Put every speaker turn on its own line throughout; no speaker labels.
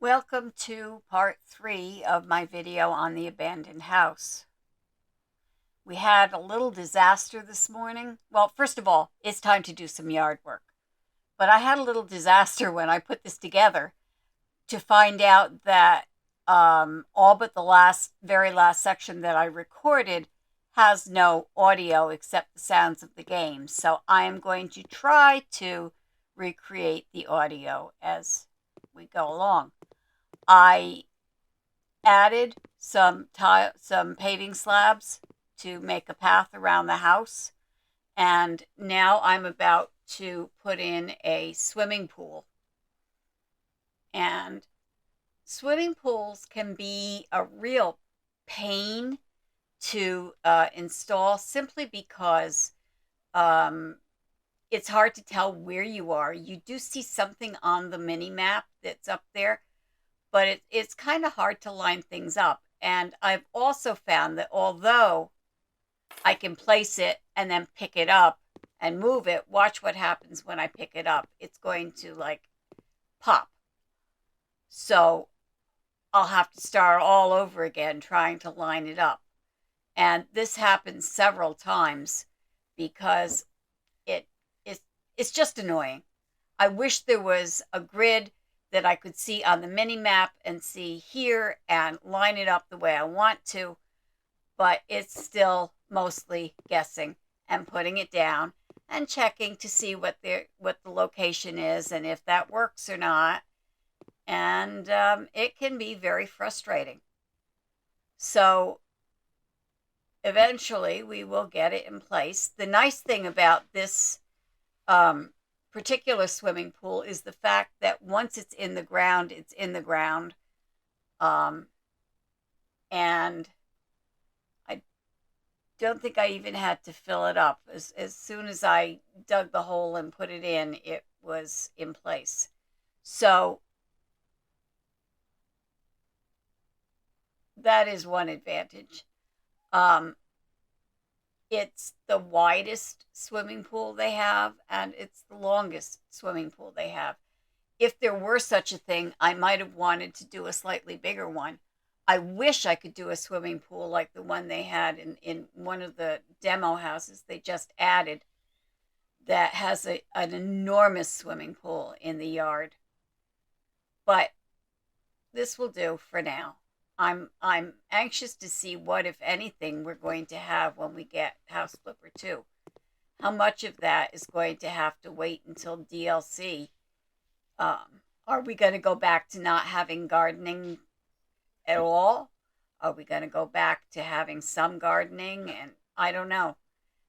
Welcome to part 3 of my video on the abandoned house. We had a little disaster this morning. Well, first of all, it's time to do some yard work. But I had a little disaster when I put this together to find out that all but the very last section that I recorded has no audio except the sounds of the game. So I am going to try to recreate the audio as we go along. I added some paving slabs to make a path around the house, and now I'm about to put in a swimming pool. And swimming pools can be a real pain to install simply because it's hard to tell where you are. You do see something on the mini map that's up there, but it's kind of hard to line things up. And I've also found that although I can place it and then pick it up and move it, watch what happens when I pick it up. It's going to like pop. So I'll have to start all over again trying to line it up. And this happens several times because it's just annoying. I wish there was a grid that I could see on the mini map and see here and line it up the way I want to, but it's still mostly guessing and putting it down and checking to see what the location is and if that works or not. And it can be very frustrating. So eventually we will get it in place. The nice thing about this particular swimming pool is the fact that once it's in the ground, it's in the ground. And I don't think I even had to fill it up. As soon as I dug the hole and put it in, it was in place. So that is one advantage. It's the widest swimming pool they have, and it's the longest swimming pool they have. If there were such a thing, I might have wanted to do a slightly bigger one. I wish I could do a swimming pool like the one they had in one of the demo houses they just added that has an enormous swimming pool in the yard. But this will do for now. I'm anxious to see what, if anything, we're going to have when we get House Flipper 2. How much of that is going to have to wait until DLC? Are we going to go back to not having gardening at all? Are we going to go back to having some gardening? And I don't know.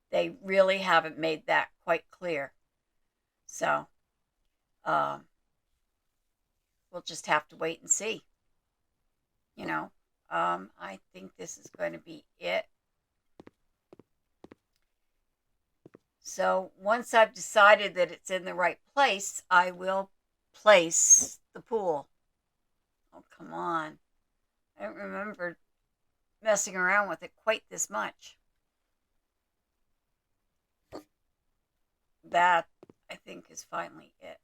They really haven't made that quite clear. So we'll just have to wait and see. I think this is going to be it. So once I've decided that it's in the right place, I will place the pool. Oh, come on. I don't remember messing around with it quite this much. That, I think, is finally it.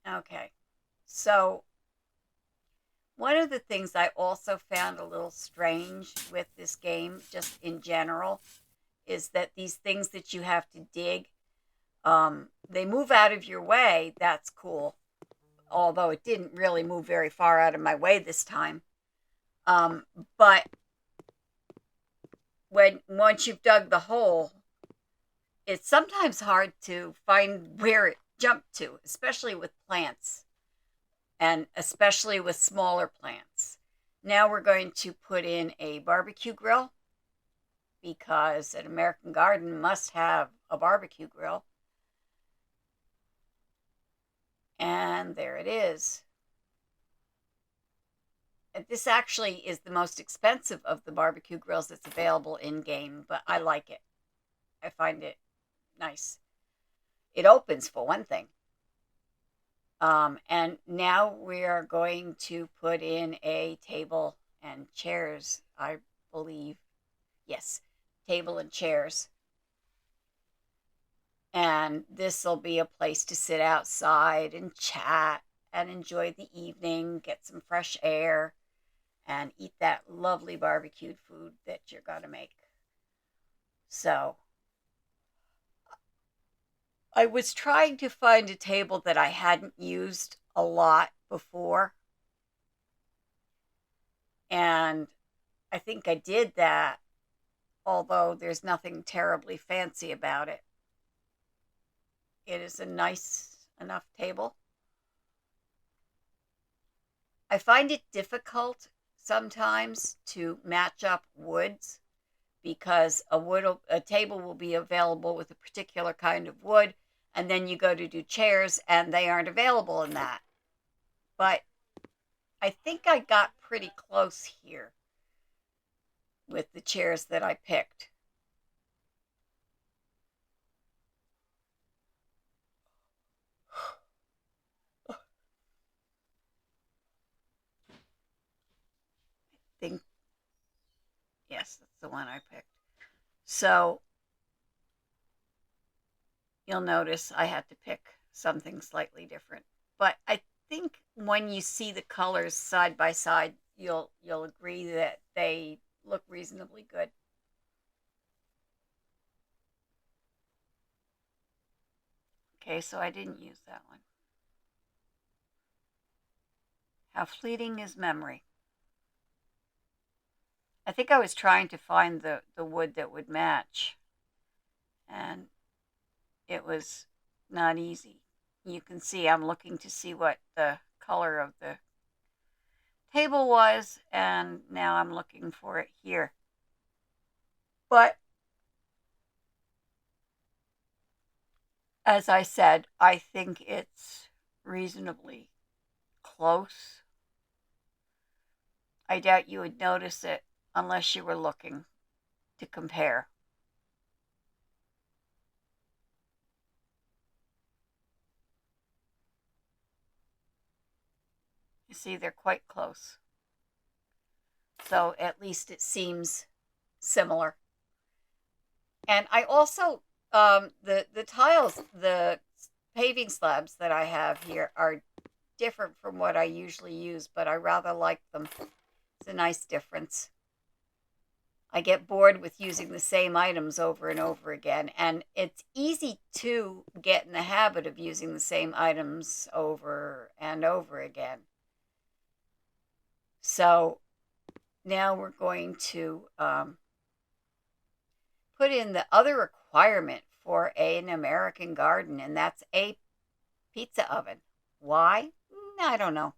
Okay. So one of the things I also found a little strange with this game, just in general, is that these things that you have to dig, they move out of your way. That's cool. Although it didn't really move very far out of my way this time. But once you've dug the hole, it's sometimes hard to find where it jumped to, especially with plants. And especially with smaller plants. Now we're going to put in a barbecue grill because an American garden must have a barbecue grill. And there it is. And this actually is the most expensive of the barbecue grills that's available in-game, but I like it. I find it nice. It opens, for one thing. And now we are going to put in a table and chairs, I believe. Yes, table and chairs. And this will be a place to sit outside and chat and enjoy the evening, get some fresh air, and eat that lovely barbecued food that you're going to make. So, I was trying to find a table that I hadn't used a lot before, and I think I did that, although there's nothing terribly fancy about it. It is a nice enough table. I find it difficult sometimes to match up woods because a table will be available with a particular kind of wood, and then you go to do chairs and they aren't available in that. But I think I got pretty close here with the chairs that I picked. I think, yes, that's the one I picked. So you'll notice I had to pick something slightly different. But I think when you see the colors side by side, you'll agree that they look reasonably good. Okay, so I didn't use that one. How fleeting is memory? I think I was trying to find the wood that would match, and it was not easy. You can see I'm looking to see what the color of the table was, and now I'm looking for it here. But as I said, I think it's reasonably close. I doubt you would notice it unless you were looking to compare. You see, they're quite close. So at least it seems similar. And I also, the tiles, the paving slabs that I have here are different from what I usually use, but I rather like them. It's a nice difference. I get bored with using the same items over and over again, and it's easy to get in the habit of using the same items over and over again. So now we're going to put in the other requirement for an American garden, and that's a pizza oven. Why? I don't know.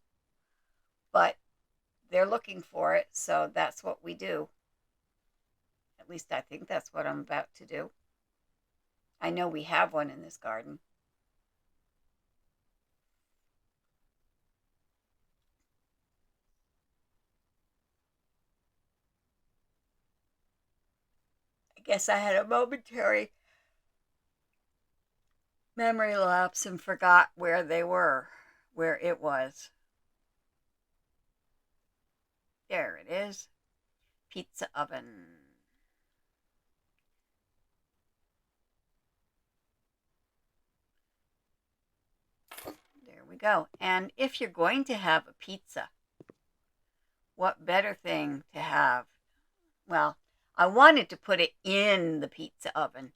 But they're looking for it, so that's what we do. At least I think that's what I'm about to do. I know we have one in this garden. I guess I had a momentary memory lapse and forgot where they were, where it was. There it is. Pizza oven. There we go. And if you're going to have a pizza, what better thing to have? Well, I wanted to put it in the pizza oven,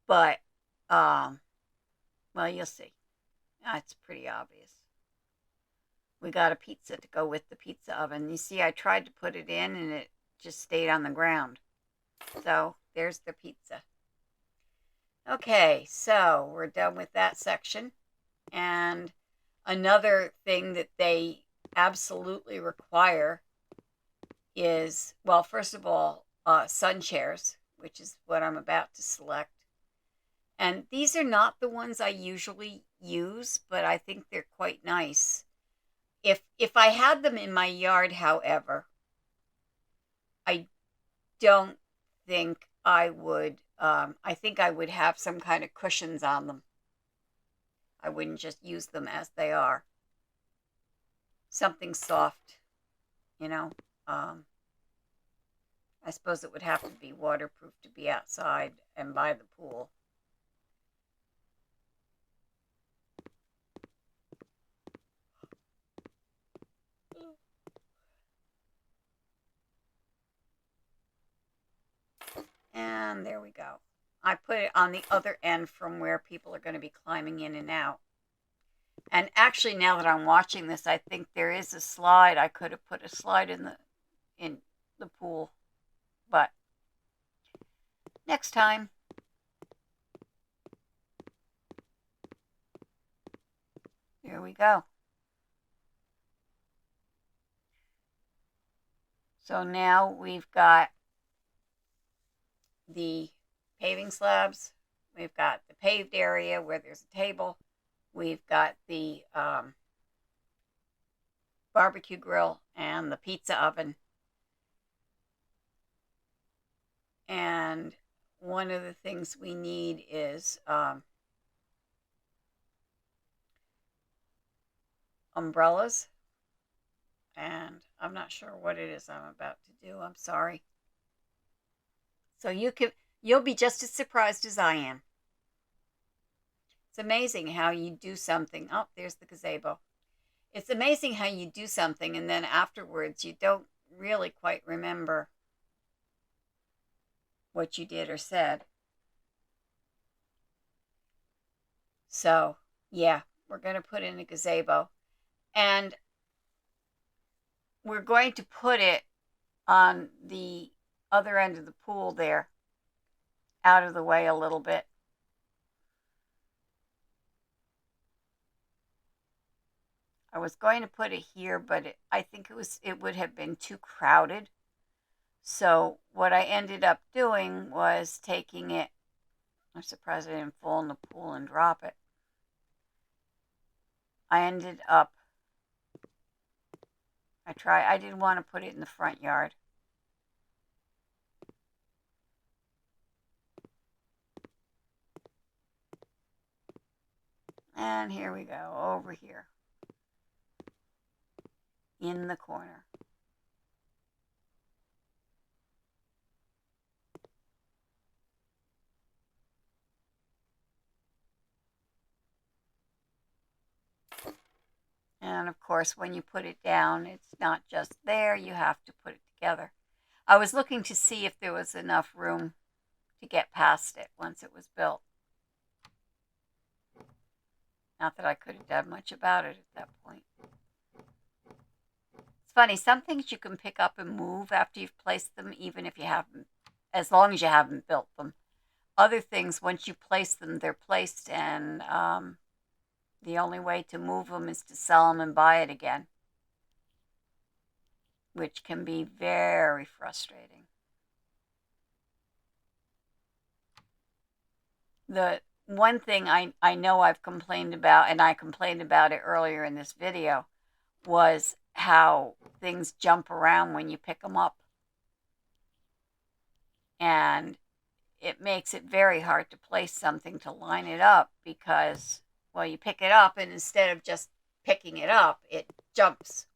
but, well, you'll see. It's pretty obvious. We got a pizza to go with the pizza oven. You see, I tried to put it in and it just stayed on the ground. So there's the pizza. Okay, so we're done with that section. And another thing that they absolutely require is, well, first of all, sun chairs, which is what I'm about to select. And these are not the ones I usually use, but I think they're quite nice. If I had them in my yard, however, I don't think I would. I think I would have some kind of cushions on them. I wouldn't just use them as they are. Something soft, you know. I suppose it would have to be waterproof to be outside and by the pool. there we go. I put it on the other end from where people are going to be climbing in and out. And actually, now that I'm watching this, I think there is a slide. I could have put a slide in the pool, but next time. There we go. So now we've got the paving slabs. We've got the paved area where there's a table. We've got the barbecue grill and the pizza oven. And one of the things we need is umbrellas. And I'm not sure what it is I'm about to do. I'm sorry. So you'll be just as surprised as I am. It's amazing how you do something. Oh, there's the gazebo. It's amazing how you do something and then afterwards you don't really quite remember what you did or said. So, yeah, we're going to put in a gazebo. And we're going to put it on the other end of the pool there, out of the way a little bit. I was going to put it here, but I think it would have been too crowded. So what I ended up doing was taking it. I'm surprised I didn't fall in the pool and drop it. I ended up. I didn't want to put it in the front yard. And here we go, over here. In the corner. And of course, when you put it down, it's not just there, you have to put it together. I was looking to see if there was enough room to get past it once it was built. Not that I could have done much about it at that point. It's funny, some things you can pick up and move after you've placed them, even if you haven't, as long as you haven't built them. Other things, once you place them, they're placed, and the only way to move them is to sell them and buy it again, which can be very frustrating. The one thing I know I've complained about, and I complained about it earlier in this video, was how things jump around when you pick them up. And it makes it very hard to place something to line it up because, well, you pick it up and instead of just picking it up, it jumps.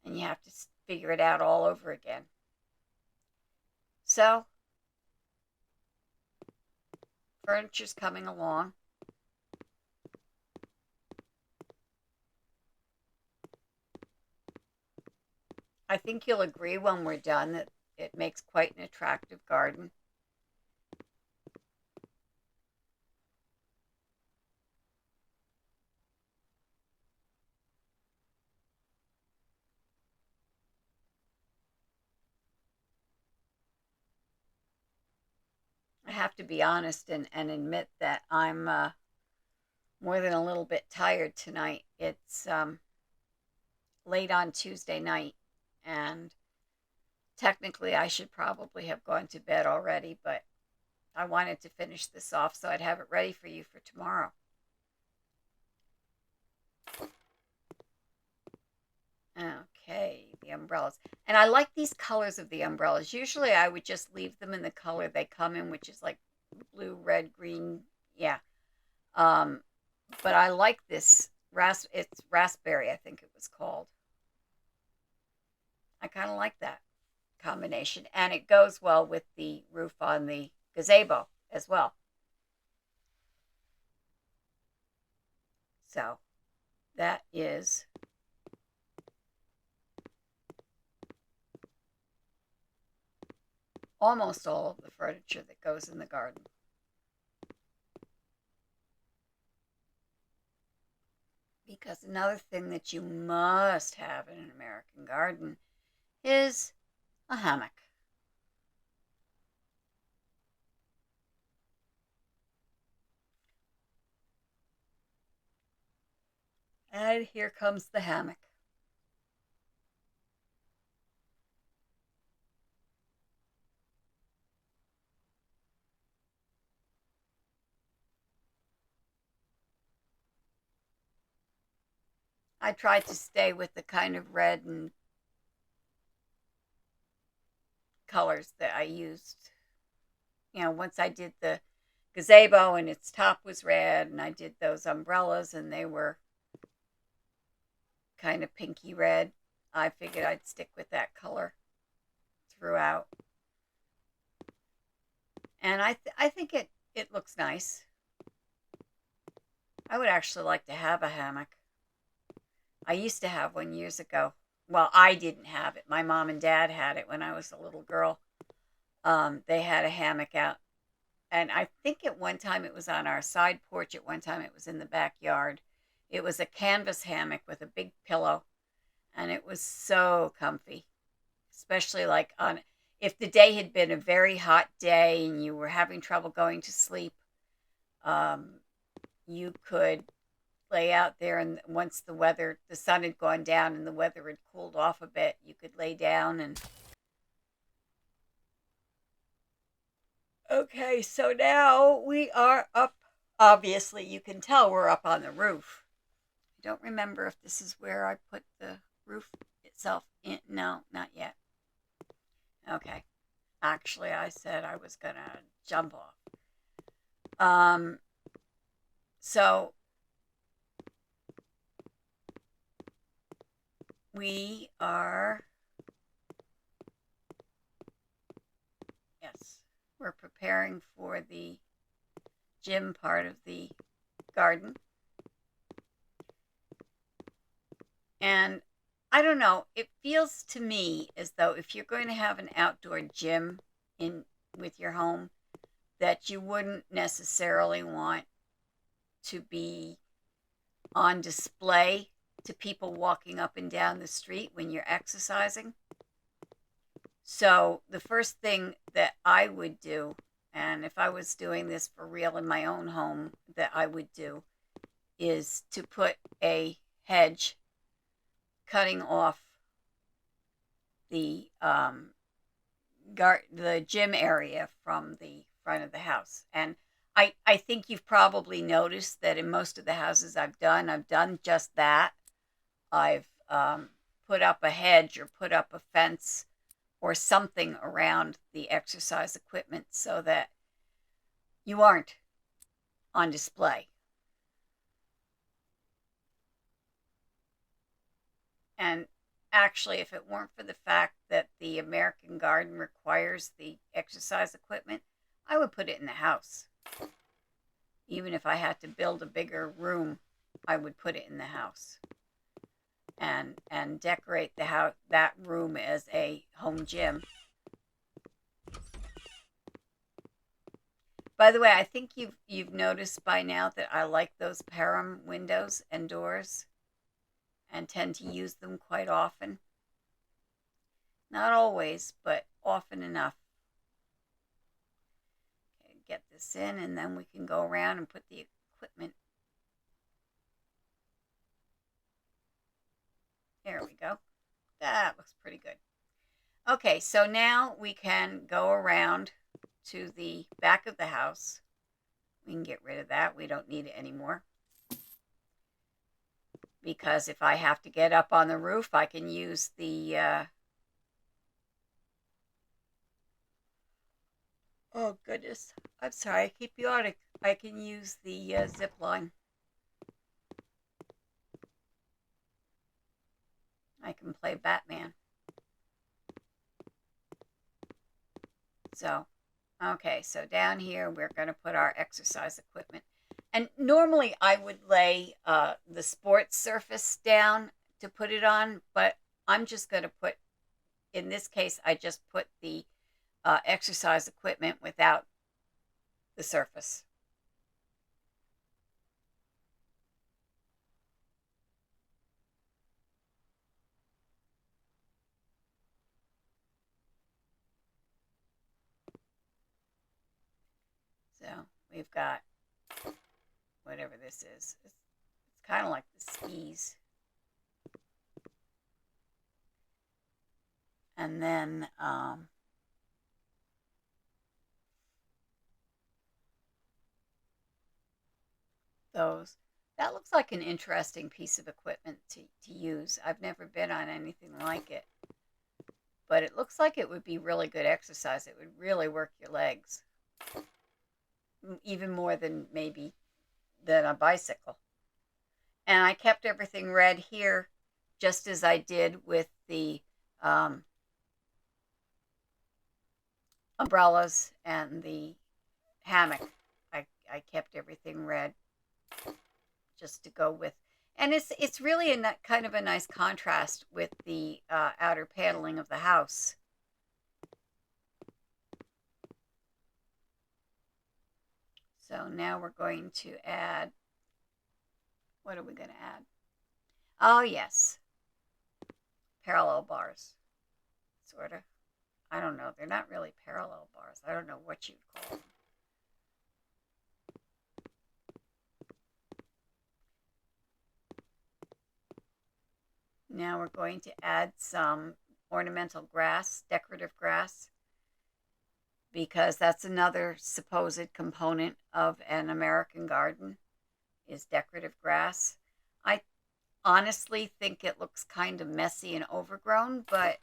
And you have to figure it out all over again. So, furniture's coming along. I think you'll agree when we're done that it makes quite an attractive garden. I have to be honest and admit that I'm more than a little bit tired tonight. It's late on Tuesday night, and technically I should probably have gone to bed already, but I wanted to finish this off so I'd have it ready for you for tomorrow. Okay, the umbrellas. And I like these colors of the umbrellas. Usually I would just leave them in the color they come in, which is like blue, red, green. Yeah. But I like this. It's raspberry, I think it was called. I kind of like that combination. And it goes well with the roof on the gazebo as well. So that is almost all of the furniture that goes in the garden. Because another thing that you must have in an American garden is a hammock. And here comes the hammock. I tried to stay with the kind of red and colors that I used. Once I did the gazebo and its top was red, and I did those umbrellas and they were kind of pinky red, I figured I'd stick with that color throughout. And I think it looks nice. I would actually like to have a hammock. I used to have one years ago. Well, I didn't have it. My mom and dad had it when I was a little girl. They had a hammock out. And I think at one time it was on our side porch. At one time it was in the backyard. It was a canvas hammock with a big pillow. And it was so comfy. Especially like on if the day had been a very hot day and you were having trouble going to sleep, um, you could lay out there, and once the sun had gone down and the weather had cooled off a bit, you could lay down and okay, so now we are up. Obviously you can tell we're up on the roof. I don't remember if this is where I put the roof itself in. No, not yet. Okay, actually I said I was gonna jump off. um so we are, yes, we're preparing for the gym part of the garden. And I don't know, it feels to me as though if you're going to have an outdoor gym in with your home, that you wouldn't necessarily want to be on display to people walking up and down the street when you're exercising. So, the first thing that I would do, and if I was doing this for real in my own home, that I would do is to put a hedge cutting off the the gym area from the front of the house. And I think you've probably noticed that in most of the houses I've done just that. I've put up a hedge or put up a fence or something around the exercise equipment so that you aren't on display. And actually, if it weren't for the fact that the American garden requires the exercise equipment, I would put it in the house. Even if I had to build a bigger room, I would put it in the house and decorate the house, that room, as a home gym. By the way, I think you've noticed by now that I like those param windows and doors and tend to use them quite often. Not always, but often enough. Okay, get this in, and then we can go around and put the equipment. There we go. That looks pretty good. Okay, so now we can go around to the back of the house. We can get rid of that. We don't need it anymore. Because if I have to get up on the roof, I can use the oh goodness, I'm sorry, I keep yawning. I can use the zip line. I can play Batman. So, okay, so down here we're going to put our exercise equipment. And normally I would lay the sports surface down to put it on, but I'm just going to put, in this case, I just put the exercise equipment without the surface. So we've got whatever this is. It's kind of like the skis. And then those. That looks like an interesting piece of equipment to use. I've never been on anything like it, but it looks like it would be really good exercise. It would really work your legs, even more than maybe than a bicycle. And I kept everything red here, just as I did with the um, umbrellas and the hammock. I kept everything red just to go with, and it's really a kind of a nice contrast with the outer paneling of the house. So now we're going to add, what are we going to add? Oh yes, parallel bars, sort of. I don't know. They're not really parallel bars. I don't know what you'd call them. Now we're going to add some ornamental grass, decorative grass, because that's another supposed component of an American garden is decorative grass. I honestly think it looks kind of messy and overgrown, but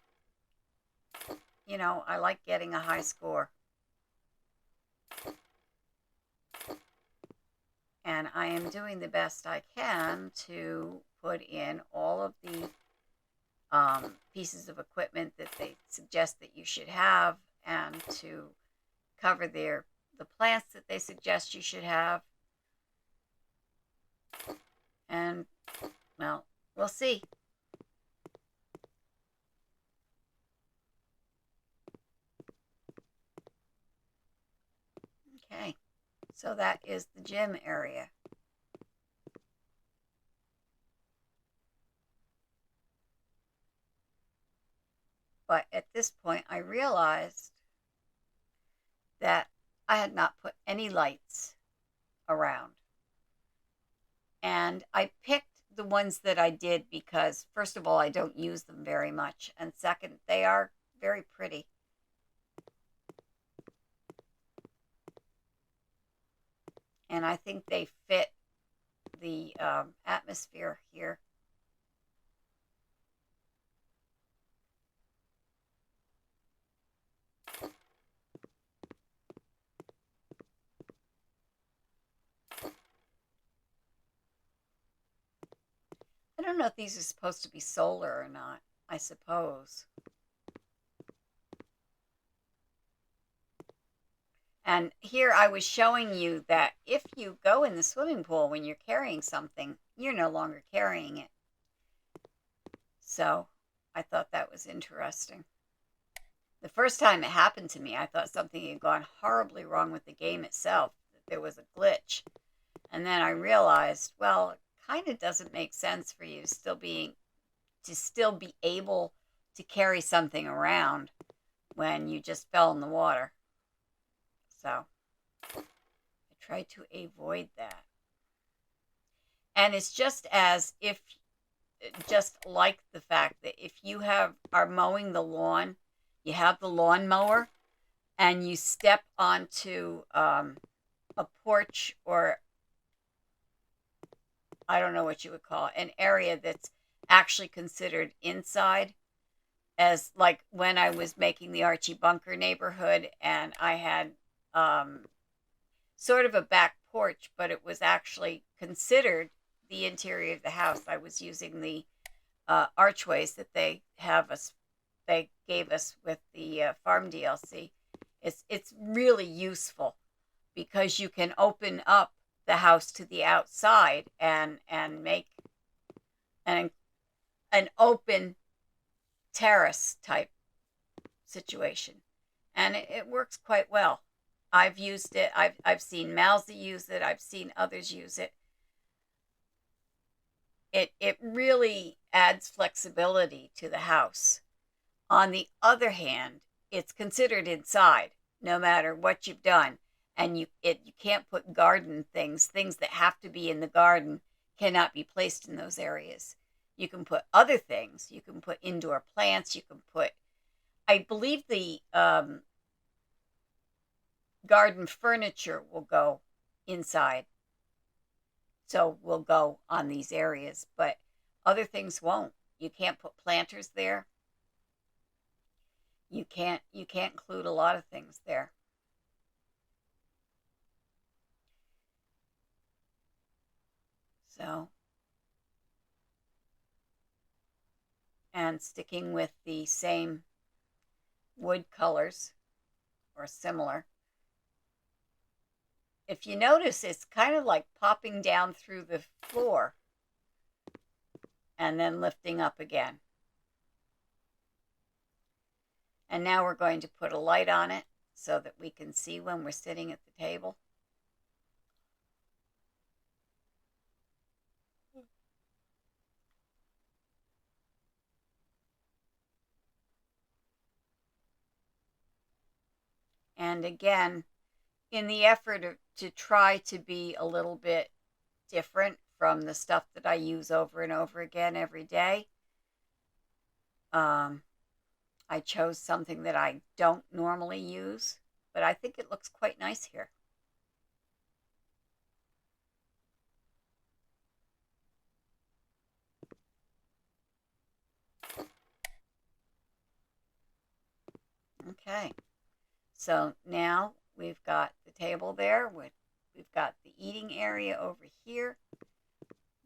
I like getting a high score. And I am doing the best I can to put in all of the pieces of equipment that they suggest that you should have, and to cover the plants that they suggest you should have. And well, we'll see. Okay, so that is the gym area. But at this point, I realized that I had not put any lights around. And I picked the ones that I did because, first of all, I don't use them very much. And second, they are very pretty. And I think they fit the atmosphere here. I don't know if these are supposed to be solar or not, I suppose. And here I was showing you that if you go in the swimming pool when you're carrying something, you're no longer carrying it. So I thought that was interesting. The first time it happened to me, I thought something had gone horribly wrong with the game itself, that there was a glitch. And then I realized, well, it kind of doesn't make sense for you to still be able to carry something around when you just fell in the water. So I try to avoid that. And it's just like the fact that if you are mowing the lawn, you have the lawnmower, and you step onto a porch, or I don't know what you would call it, an area that's actually considered inside, as like when I was making the Archie Bunker neighborhood, and I had sort of a back porch, but it was actually considered the interior of the house. I was using the archways that they gave us with the farm DLC. It's really useful because you can open up the house to the outside and make an open terrace type situation. and it works quite well. I've used it. I've seen Mousy use it. I've seen others use it. It really adds flexibility to the house. On the other hand, it's considered inside no matter what you've done, and you can't put garden things that have to be in the garden cannot be placed in those areas. You can put other things. You can put indoor plants. You can put, I believe the garden furniture will go inside, so will go on these areas, but other things won't. You can't put planters there. You can't include a lot of things there. So, and sticking with the same wood colors or similar. If you notice, it's kind of like popping down through the floor and then lifting up again. And now we're going to put a light on it so that we can see when we're sitting at the table. And again, in the effort to try to be a little bit different from the stuff that I use over and over again every day, I chose something that I don't normally use, but I think it looks quite nice here. Okay, so now we've got the table there. We've got the eating area over here.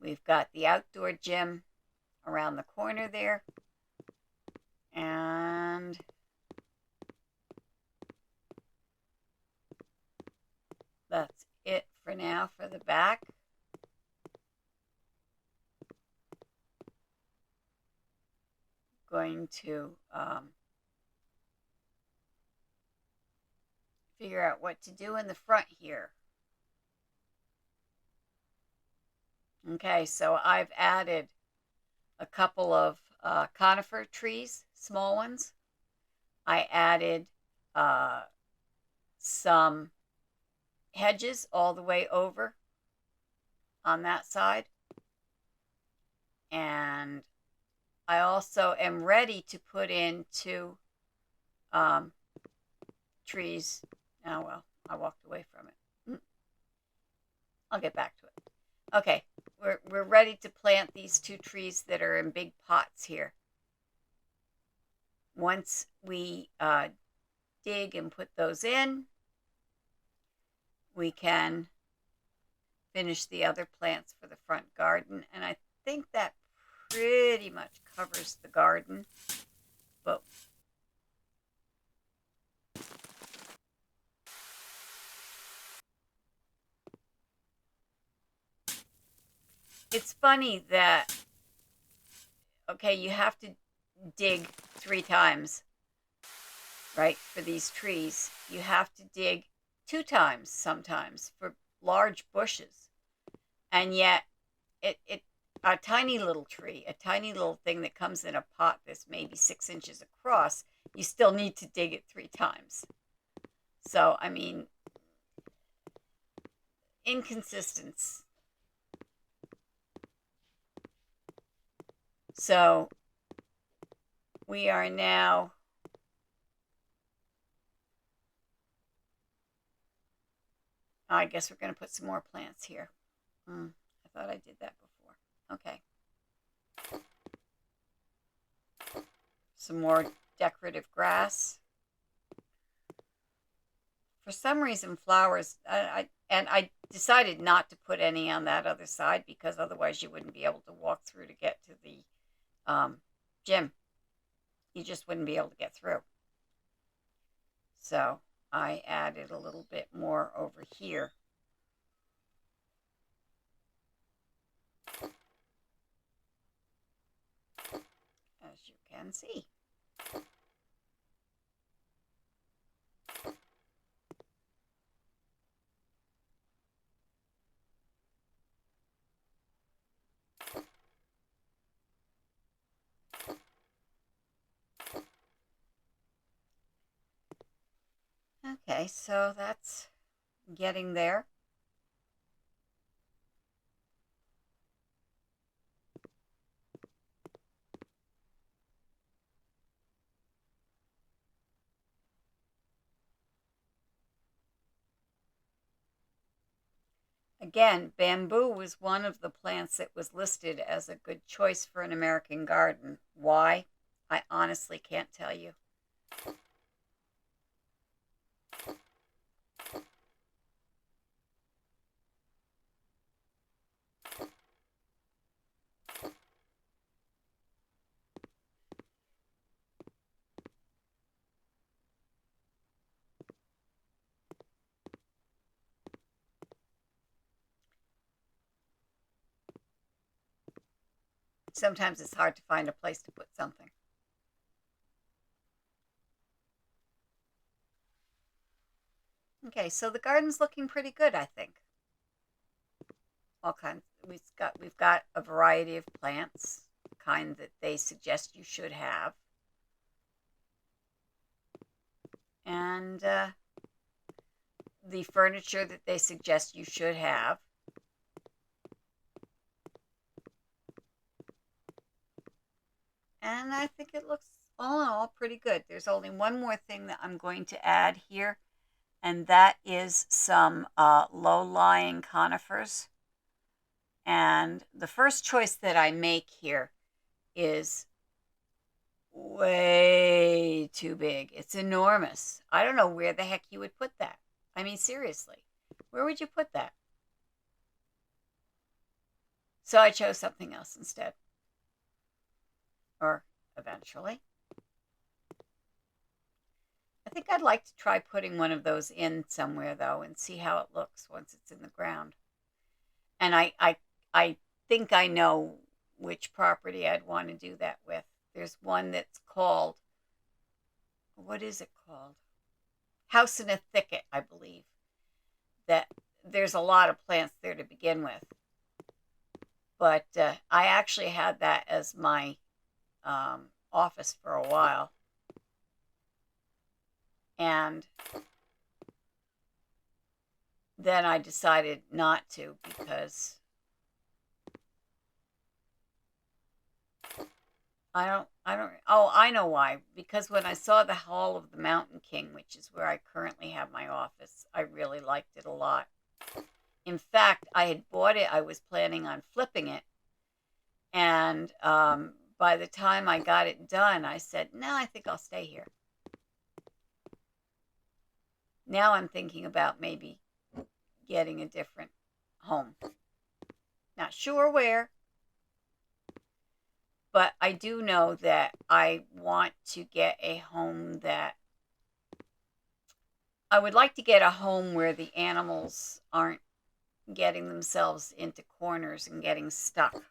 We've got the outdoor gym around the corner there. And that's it for now for the back. Going to figure out what to do in the front here. Okay, so I've added a couple of conifer trees, small ones. I added some hedges all the way over on that side. And I also am ready to put in two trees. Oh, well, I walked away from it. I'll get back to it. Okay, we're ready to plant these two trees that are in big pots here. Once we dig and put those in, we can finish the other plants for the front garden. And I think that pretty much covers the garden. But it's funny that, okay, you have to dig 3 times, right, for these trees. You have to dig 2 times sometimes for large bushes. And yet, a tiny little tree, a tiny little thing that comes in a pot that's maybe 6 inches across, you still need to dig it 3 times. So, I mean, inconsistence. So, we are now I guess we're going to put some more plants here. I thought I did that before. Okay. Some more decorative grass. For some reason, flowers, I decided not to put any on that other side because otherwise you wouldn't be able to walk through to get to the gym. You just wouldn't be able to get through. So I added a little bit more over here. As you can see. Okay, so that's getting there. Again, bamboo was one of the plants that was listed as a good choice for an American garden. Why? I honestly can't tell you. Sometimes it's hard to find a place to put something. Okay, so the garden's looking pretty good, I think. All kinds. We've got a variety of plants, kind that they suggest you should have, and the furniture that they suggest you should have. And I think it looks all in all pretty good. There's only one more thing that I'm going to add here, and that is some low-lying conifers. And the first choice that I make here is way too big. It's enormous. I don't know where the heck you would put that. I mean, seriously, where would you put that? So I chose something else instead, or eventually. I think I'd like to try putting one of those in somewhere though and see how it looks once it's in the ground. And I think I know which property I'd want to do that with. There's one that's called, what is it called? House in a Thicket, I believe. That there's a lot of plants there to begin with. But I actually had that as my office for a while. And then I decided not to because oh, I know why. Because when I saw the Hall of the Mountain King, which is where I currently have my office, I really liked it a lot. In fact, I had bought it, I was planning on flipping it. And by the time I got it done, I said, no, I think I'll stay here. Now I'm thinking about maybe getting a different home. Not sure where, but I do know that I want to get a home that I would like to get a home where the animals aren't getting themselves into corners and getting stuck.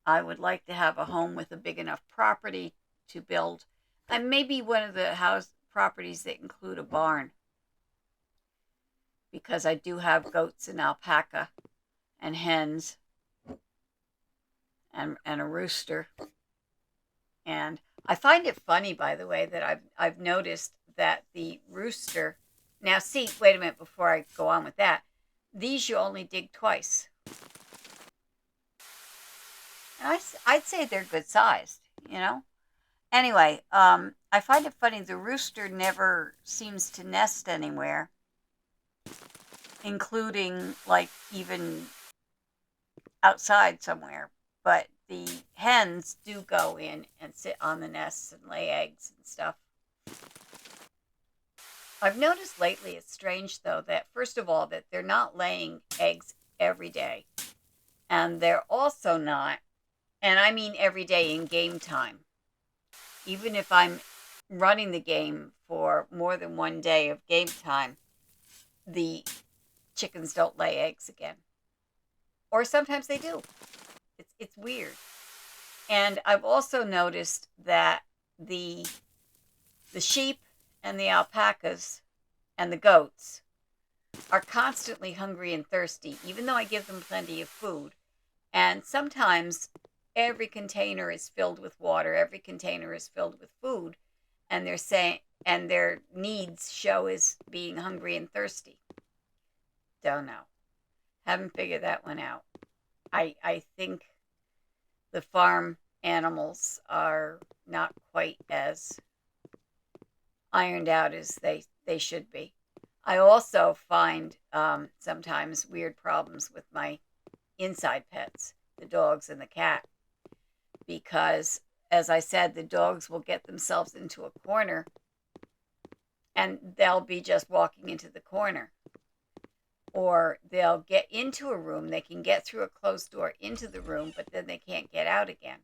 I would like to have a home with a big enough property to build, and maybe one of the house properties that include a barn, because I do have goats and alpaca and hens and a rooster. And I find it funny, by the way, that I've noticed that the rooster. Now, see, wait a minute before I go on with that. These you only dig twice. And I'd say they're good sized, you know? Anyway, I find it funny the rooster never seems to nest anywhere, including like even outside somewhere. But the hens do go in and sit on the nests and lay eggs and stuff. I've noticed lately it's strange though that first of all that they're not laying eggs every day. And they're also not, and I mean every day in game time. Even if I'm running the game for more than one day of game time, the chickens don't lay eggs again. Or sometimes they do. It's weird. And I've also noticed that the the sheep and the alpacas and the goats are constantly hungry and thirsty, even though I give them plenty of food. And sometimes every container is filled with water, every container is filled with food, and they're saying and their needs show as being hungry and thirsty. Don't know. Haven't figured that one out. I think the farm animals are not quite as ironed out as they should be. I also find sometimes weird problems with my inside pets, the dogs and the cat, because, as I said, the dogs will get themselves into a corner and they'll be just walking into the corner. Or they'll get into a room, they can get through a closed door into the room, but then they can't get out again.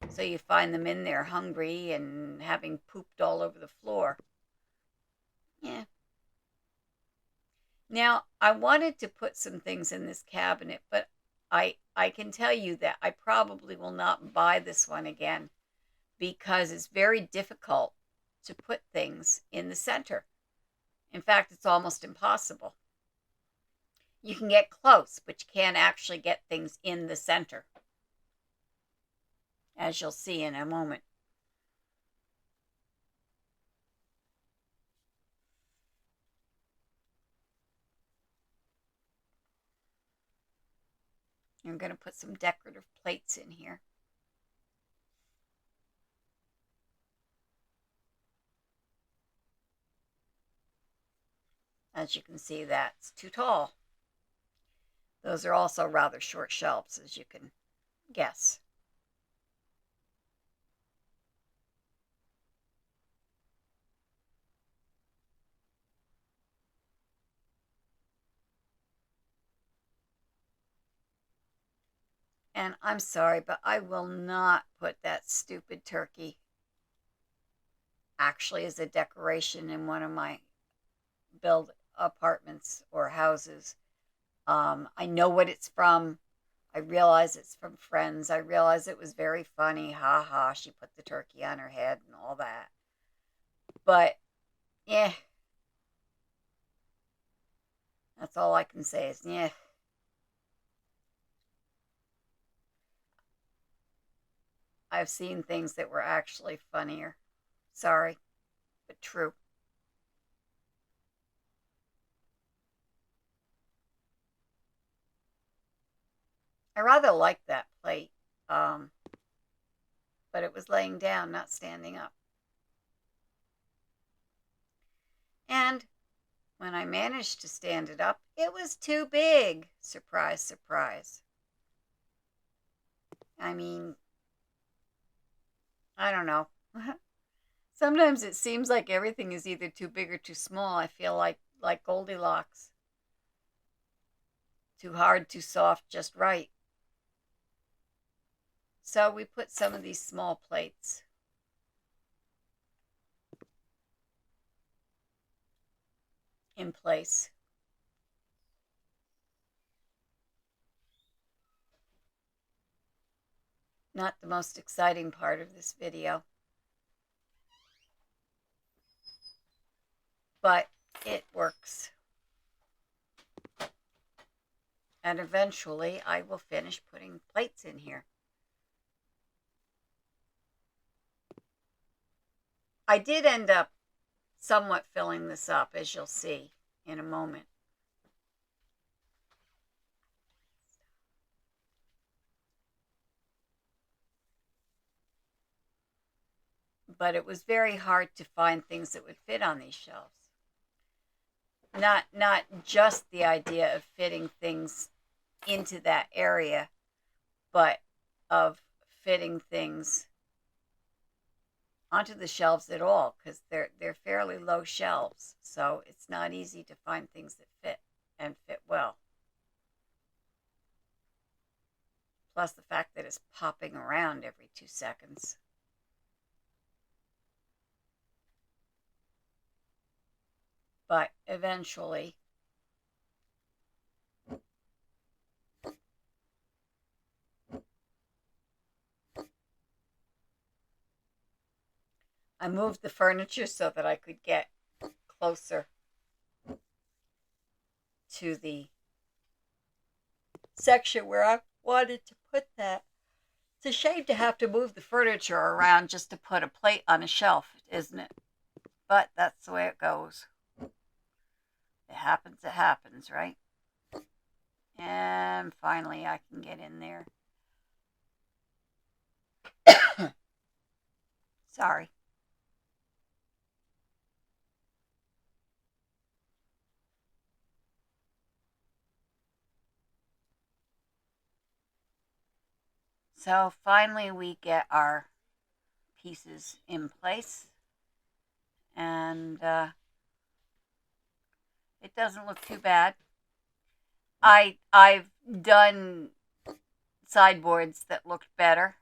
So you find them in there hungry and having pooped all over the floor. Yeah. Now, I wanted to put some things in this cabinet, but I can tell you that I probably will not buy this one again because it's very difficult to put things in the center. In fact, it's almost impossible. You can get close, but you can't actually get things in the center, as you'll see in a moment. I'm going to put some decorative plates in here. As you can see, that's too tall. Those are also rather short shelves, as you can guess. And I'm sorry, but I will not put that stupid turkey actually as a decoration in one of my build apartments or houses. I know what it's from. I realize it's from Friends. I realize it was very funny. Ha ha, she put the turkey on her head and all that. But, yeah, that's all I can say is, yeah. I've seen things that were actually funnier. Sorry, but true. I rather liked that plate, um, but it was laying down, not standing up. And when I managed to stand it up, it was too big. Surprise, surprise. I mean, I don't know. Sometimes it seems like everything is either too big or too small. I feel like Goldilocks. Too hard, too soft, just right. So we put some of these small plates in place. Not the most exciting part of this video, but it works. And eventually I will finish putting plates in here. I did end up somewhat filling this up, as you'll see in a moment. But it was very hard to find things that would fit on these shelves. Not just the idea of fitting things into that area, but of fitting things onto the shelves at all, because they're fairly low shelves, so it's not easy to find things that fit and fit well. Plus the fact that it's popping around every 2 seconds. But eventually, I moved the furniture so that I could get closer to the section where I wanted to put that. It's a shame to have to move the furniture around just to put a plate on a shelf, isn't it? But that's the way it goes. It happens, right? And finally, I can get in there. Sorry. So finally, we get our pieces in place, and it doesn't look too bad. I've done sideboards that looked better,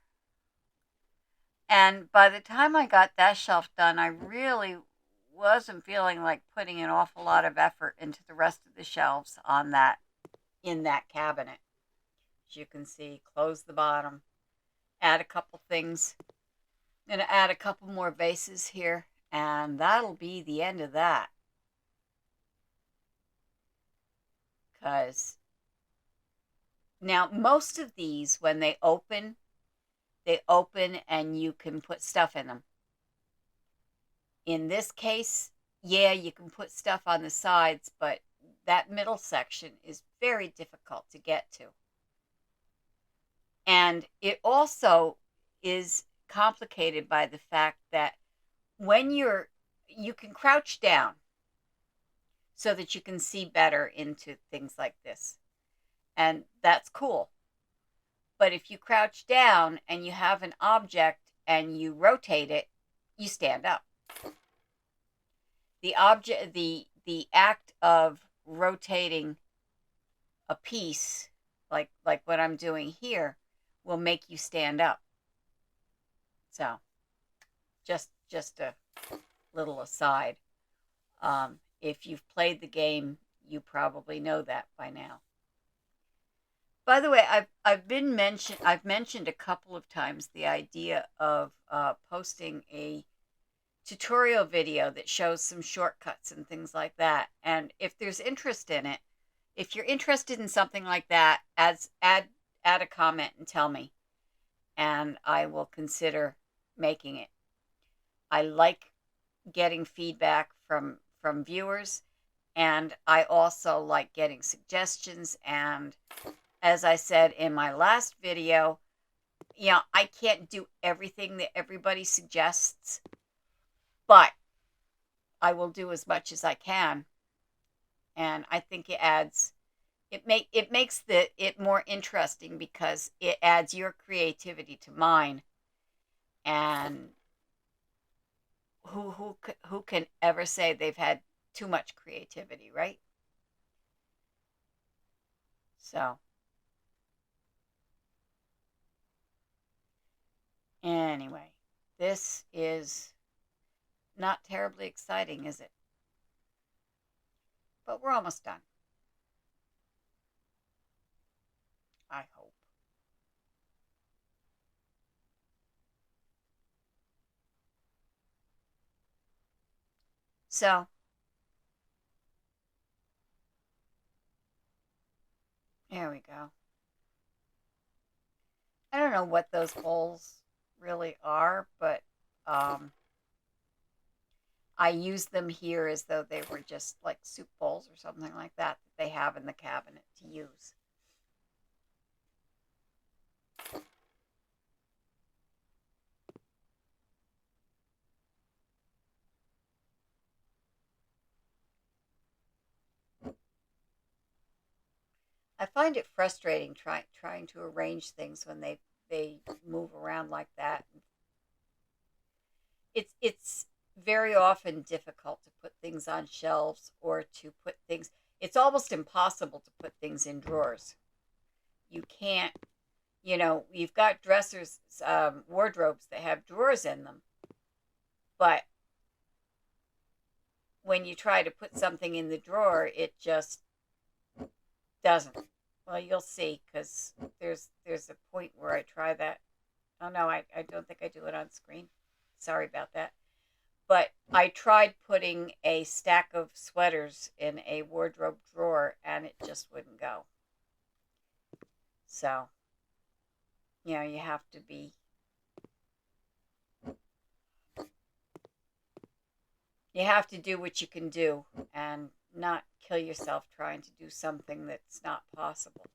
and by the time I got that shelf done, I really wasn't feeling like putting an awful lot of effort into the rest of the shelves on that in that cabinet. As you can see, close the bottom, add a couple things. I'm going to add a couple more vases here, and that'll be the end of that. Because now most of these, when they open and you can put stuff in them. In this case, yeah, you can put stuff on the sides, but that middle section is very difficult to get to. And it also is complicated by the fact that when you can crouch down so that you can see better into things like this. And that's cool. But if you crouch down and you have an object and you rotate it, you stand up. The act of rotating a piece, like what I'm doing here, will make you stand up. So, just a little aside. If you've played the game, you probably know that by now. By the way, I've mentioned a couple of times the idea of posting a tutorial video that shows some shortcuts and things like that. And if there's interest in it, if you're interested in something like that, add a comment and tell me, and I will consider making it. I like getting feedback from viewers, and I also like getting suggestions. And as I said in my last video, I can't do everything that everybody suggests, but I will do as much as I can. And I think it makes it more interesting because it adds your creativity to mine. And who can ever say they've had too much creativity, right? So anyway, this is not terribly exciting, is it? But we're almost done. I hope. So, there we go. I don't know what those bowls really are, but I use them here as though they were just like soup bowls or something like that they have in the cabinet to use. I find it frustrating trying to arrange things when they move around like that. It's very often difficult to put things on shelves or to put things. It's almost impossible to put things in drawers. You can't. You've got dressers, wardrobes that have drawers in them, but when you try to put something in the drawer, it just doesn't. Well, you'll see, because there's a point where I try that. Oh no, I don't think I do it on screen. Sorry about that. But I tried putting a stack of sweaters in a wardrobe drawer, and it just wouldn't go. So, you have to be. you have to do what you can do and not kill yourself trying to do something that's not possible.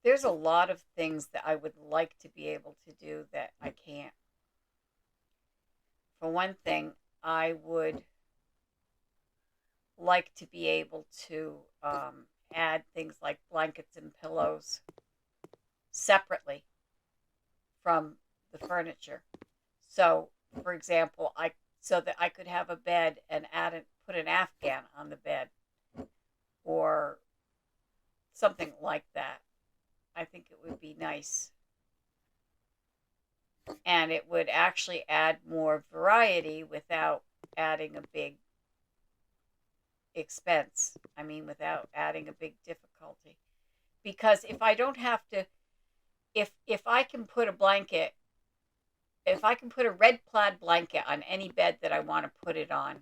There's a lot of things that I would like to be able to do that I can't. For one thing, I would like to be able to add things like blankets and pillows separately from the furniture. So, for example, I so that I could have a bed and put an Afghan on the bed or something like that. I think it would be nice. And it would actually add more variety without adding a big expense. I mean, without adding a big difficulty. Because if I don't have to, if I can put a blanket, if I can put a red plaid blanket on any bed that I want to put it on,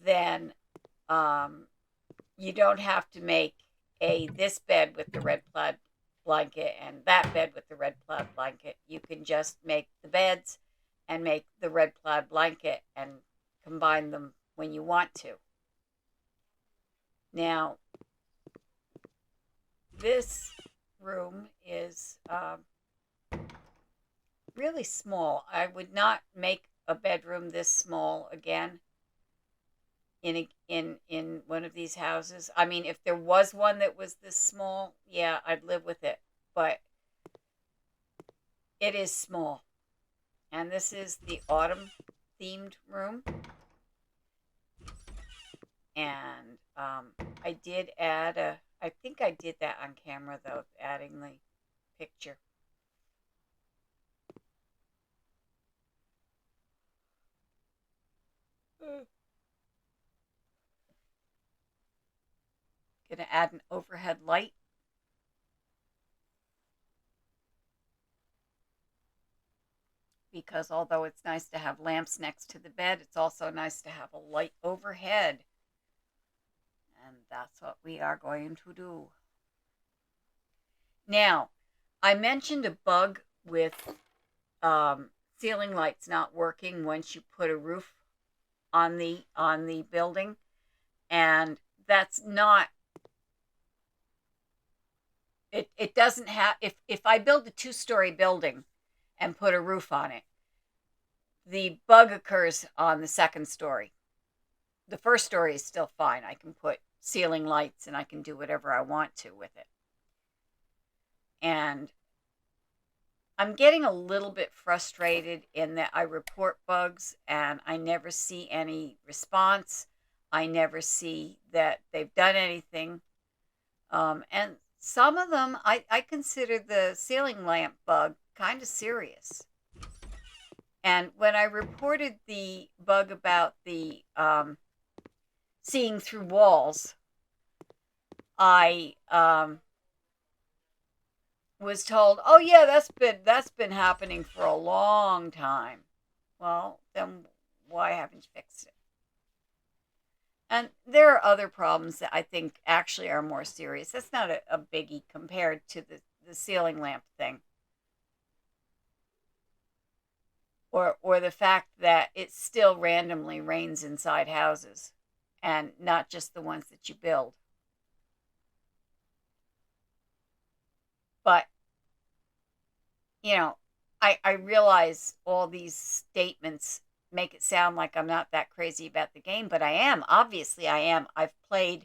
then you don't have to make this bed with the red plaid blanket and that bed with the red plaid blanket. You can just make the beds and make the red plaid blanket and combine them when you want to. Now, this room is really small. I would not make a bedroom this small again in one of these houses. I mean, if there was one that was this small, yeah, I'd live with it. But it is small. And this is the autumn themed room. And I did add I think I did that on camera though, adding the picture. Gonna add an overhead light. Because although it's nice to have lamps next to the bed, it's also nice to have a light overhead. And that's what we are going to do. Now, I mentioned a bug with ceiling lights not working once you put a roof on the building, and that's not. It doesn't have. If I build a 2-story building and put a roof on it, the bug occurs on the second story. The first story is still fine. I can put ceiling lights and I can do whatever I want to with it. And I'm getting a little bit frustrated in that I report bugs and I never see any response. I never see that they've done anything. And some of them, I consider the ceiling lamp bug kind of serious. And when I reported the bug about the seeing through walls, I was told, "Oh yeah, that's been happening for a long time." Well, then why haven't you fixed it? And there are other problems that I think actually are more serious. That's not a biggie compared to the ceiling lamp thing. Or the fact that it still randomly rains inside houses and not just the ones that you build. But, you know, I realize all these statements make it sound like I'm not that crazy about the game, but I am. Obviously, I am. I've played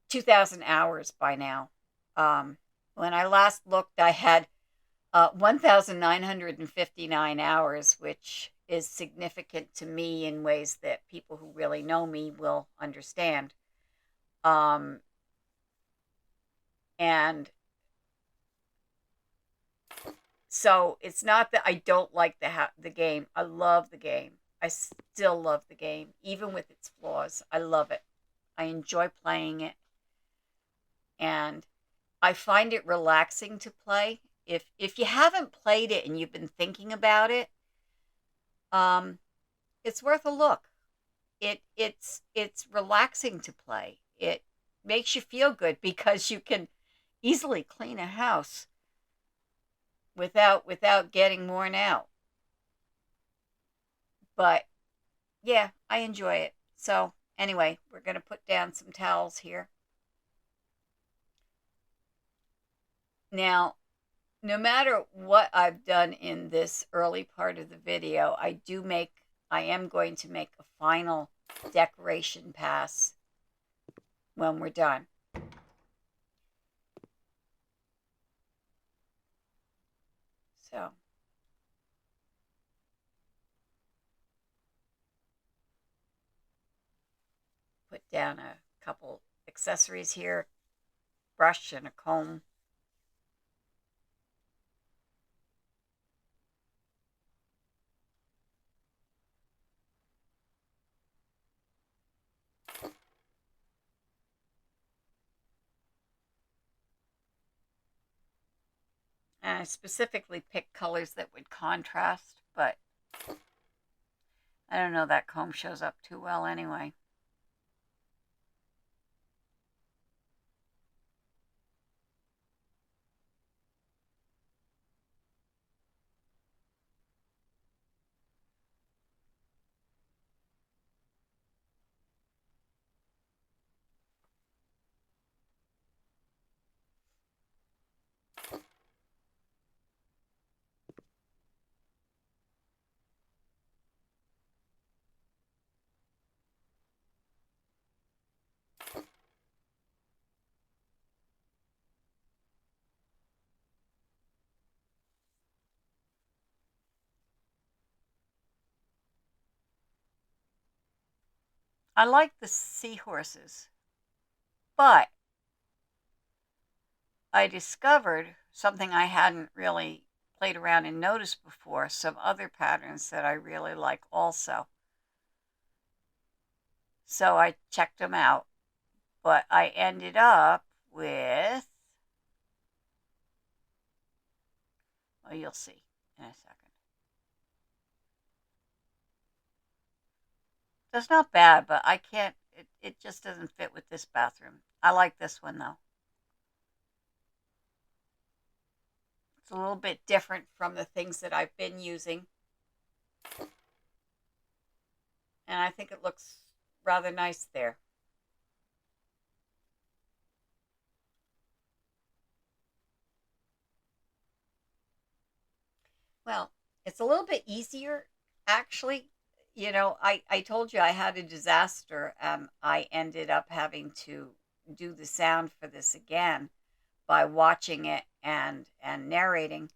2,000 hours by now. When I last looked, I had 1,959 hours, which is significant to me in ways that people who really know me will understand. Um, and so it's not that I don't like the game. I love the game. I still love the game, even with its flaws. I love it. I enjoy playing it, and I find it relaxing to play. If you haven't played it and you've been thinking about it, um, it's worth a look. It's relaxing to play. It makes you feel good because you can easily clean a house without getting worn out. But yeah, I enjoy it. So anyway, we're going to put down some towels here. Now, no matter what I've done in this early part of the video, I am going to make a final decoration pass when we're done. So put down a couple accessories here, brush and a comb. And I specifically picked colors that would contrast, but I don't know, that comb shows up too well anyway. I like the seahorses, but I discovered something I hadn't really played around and noticed before, some other patterns that I really like also. So I checked them out, but I ended up with, well, you'll see in a second. That's not bad, but I can't, it just doesn't fit with this bathroom. I like this one though. It's a little bit different from the things that I've been using. And I think it looks rather nice there. Well, it's a little bit easier, actually. I told you I had a disaster. I ended up having to do the sound for this again by watching it and narrating.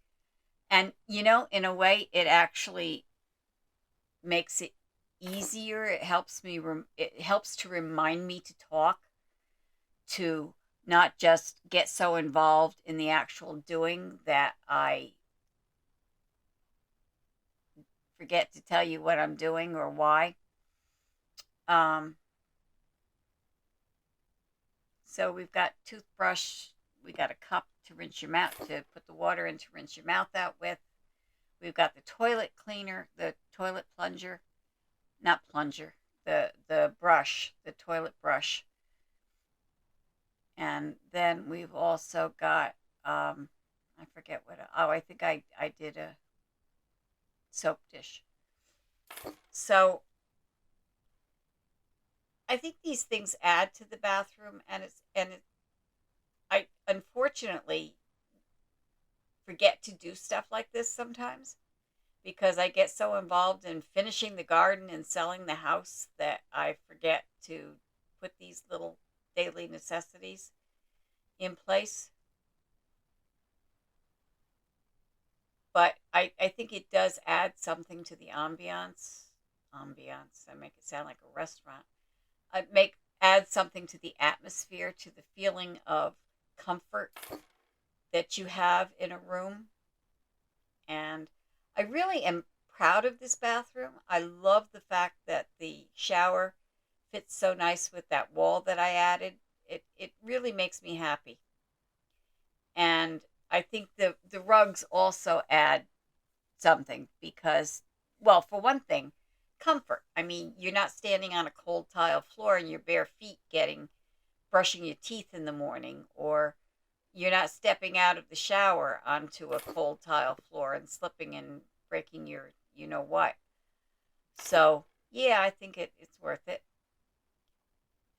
And in a way, it actually makes it easier. It helps to remind me to talk, to not just get so involved in the actual doing that I forget to tell you what I'm doing or why. Um, so we've got toothbrush, we got a cup to rinse your mouth, to put the water in to rinse your mouth out with. We've got the toilet cleaner, the toilet plunger, not plunger, the brush, the toilet brush. And then we've also got, I forget what, oh, I think I did a soap dish. So I think these things add to the bathroom, I unfortunately forget to do stuff like this sometimes because I get so involved in finishing the garden and selling the house that I forget to put these little daily necessities in place. But I think it does add something to the ambiance. Ambiance, I make it sound like a restaurant. I make add something to the atmosphere, to the feeling of comfort that you have in a room. And I really am proud of this bathroom. I love the fact that the shower fits so nice with that wall that I added. It really makes me happy. And I think the rugs also add something because, well, for one thing, comfort. I mean, you're not standing on a cold tile floor in your bare feet getting brushing your teeth in the morning, or You're not stepping out of the shower onto a cold tile floor and slipping and breaking your you know what. So, yeah, I think it's worth it.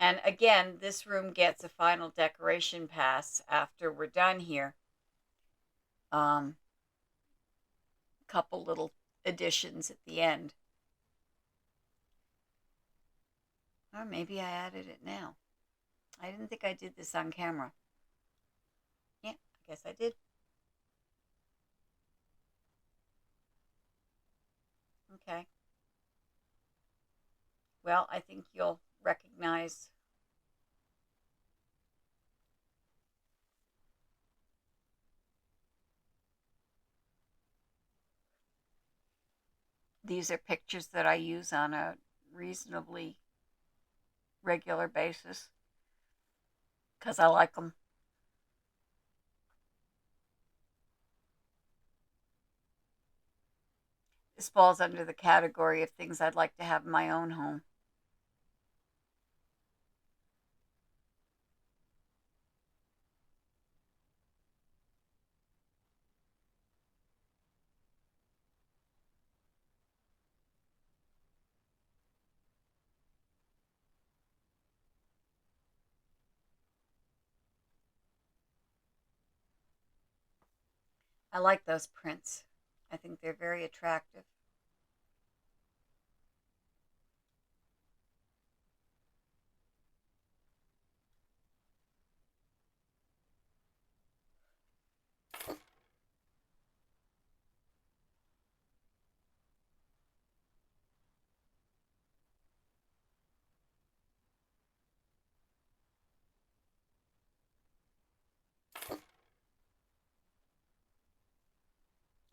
And again, this room gets a final decoration pass after we're done here. Um, Couple little additions at the end. Or maybe I added it now. I didn't think I did this on camera. Yeah, I guess I did. Okay. Well, I think you'll recognize these are pictures that I use on a reasonably regular basis because I like them. This falls under the category of things I'd like to have in my own home. I like those prints. I think they're very attractive.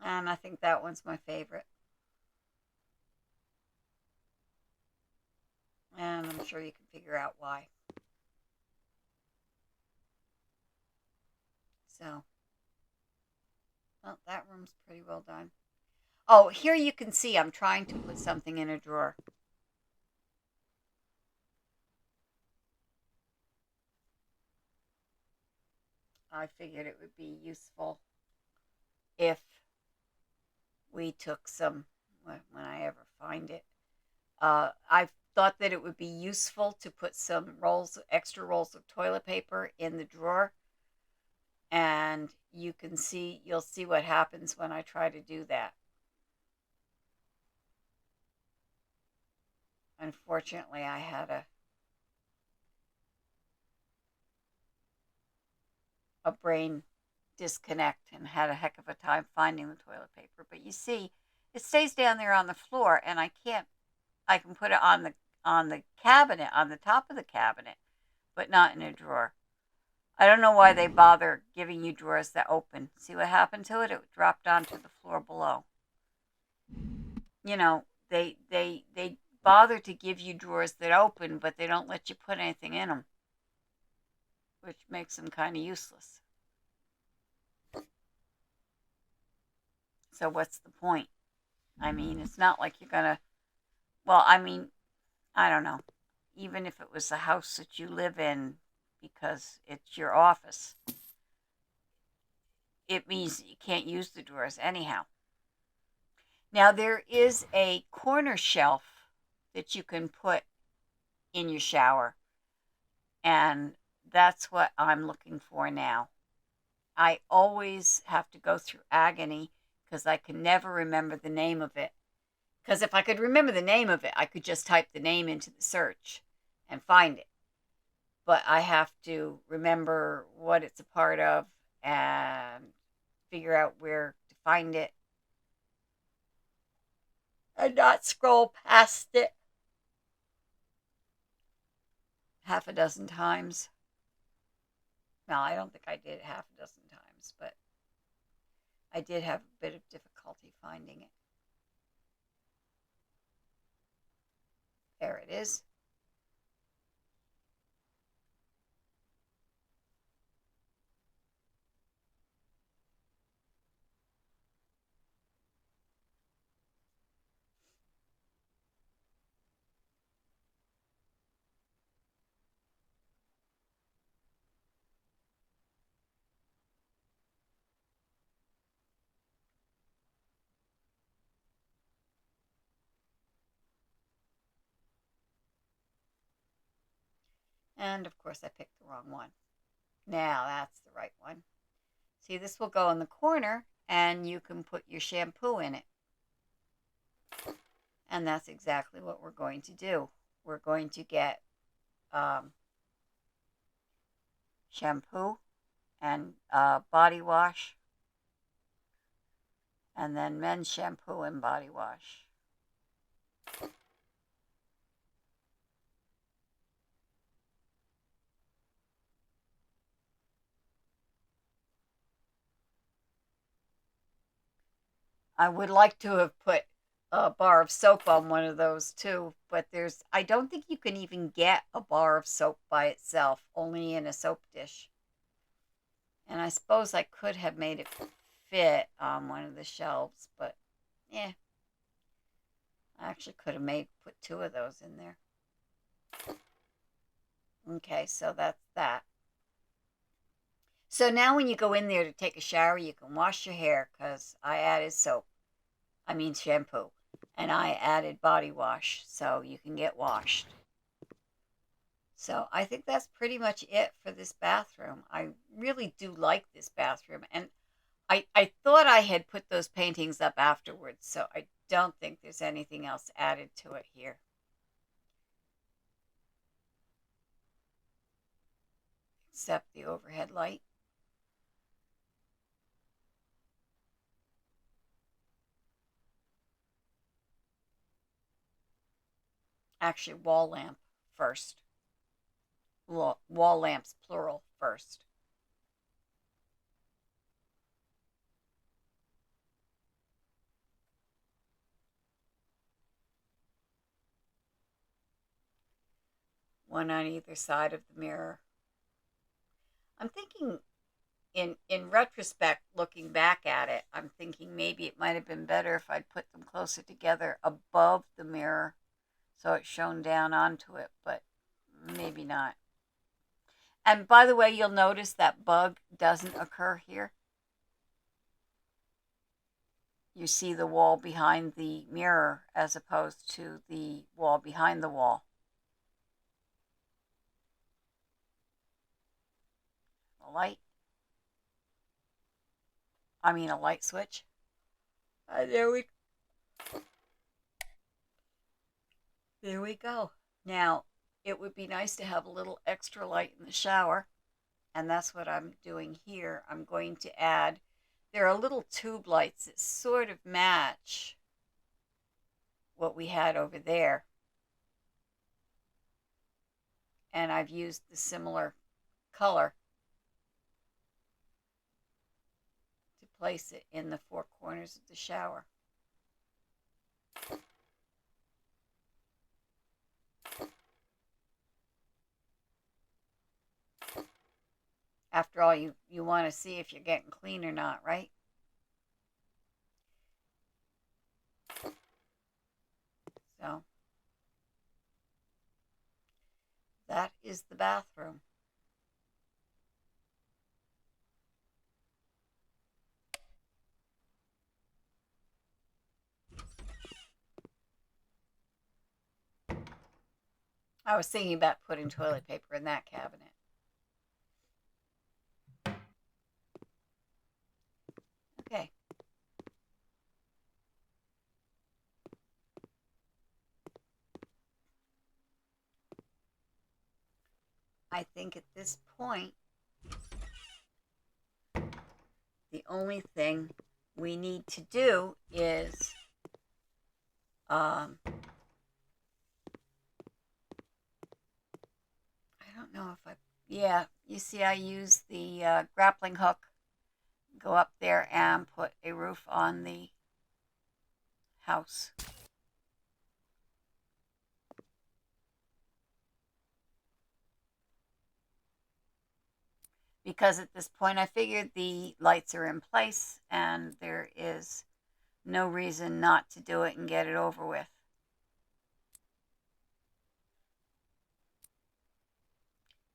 And I think that one's my favorite. And I'm sure you can figure out why. So, well, that room's pretty well done. Oh, here you can see I'm trying to put something in a drawer. I figured it would be useful if we took some, when I ever find it. I thought that it would be useful to put some extra rolls of toilet paper in the drawer, and you'll see what happens when I try to do that. Unfortunately, I had a brain disconnect and had a heck of a time finding the toilet paper. But you see, it stays down there on the floor, and I can put it on the cabinet, on the top of the cabinet, but not in a drawer. I don't know why they bother giving you drawers that open. See what happened to it? It dropped onto the floor below. You know, they bother to give you drawers that open, but they don't let you put anything in them, which makes them kind of useless. So what's the point? I mean, it's not like you're gonna. Well, I mean, I don't know. Even if it was the house that you live in because it's your office, it means you can't use the drawers anyhow. Now, there is a corner shelf that you can put in your shower, and that's what I'm looking for now. I always have to go through agony because I can never remember the name of it. Because if I could remember the name of it, I could just type the name into the search and find it. But I have to remember what it's a part of and figure out where to find it and not scroll past it half a dozen times. No, I don't think I did it half a dozen times, but I did have a bit of difficulty finding it. There it is. And of course, I picked the wrong one. Now that's the right one. See, this will go in the corner and you can put your shampoo in it. And that's exactly what we're going to do. We're going to get um, shampoo and body wash, and then men's shampoo and body wash. I would like to have put a bar of soap on one of those too, but I don't think you can even get a bar of soap by itself, only in a soap dish. And I suppose I could have made it fit on one of the shelves, but yeah, I actually could have put two of those in there. Okay, so that's that. So now when you go in there to take a shower, you can wash your hair because I added soap. I mean shampoo. And I added body wash so you can get washed. So I think that's pretty much it for this bathroom. I really do like this bathroom. And I thought I had put those paintings up afterwards, so I don't think there's anything else added to it here. Except the overhead light. Actually, wall lamp first. Wall lamps, plural, first. One on either side of the mirror. I'm thinking in retrospect, looking back at it, I'm thinking maybe it might have been better if I'd put them closer together above the mirror so it shone down onto it, but maybe not. And by the way, you'll notice that bug doesn't occur here. You see the wall behind the mirror as opposed to the wall behind the wall. A light. I mean a light switch. There we There we go. Now, it would be nice to have a little extra light in the shower, and that's what I'm doing here. I'm going to add, there are little tube lights that sort of match what we had over there, and I've used the similar color to place it in the four corners of the shower. After all, you want to see if you're getting clean or not, right? So that is the bathroom. I was thinking about putting toilet paper in that cabinet. Okay. I think at this point, the only thing we need to do is I don't know if I, yeah, you see, I use the grappling hook, go up there and put a roof on the house. Because at this point, I figured the lights are in place and there is no reason not to do it and get it over with.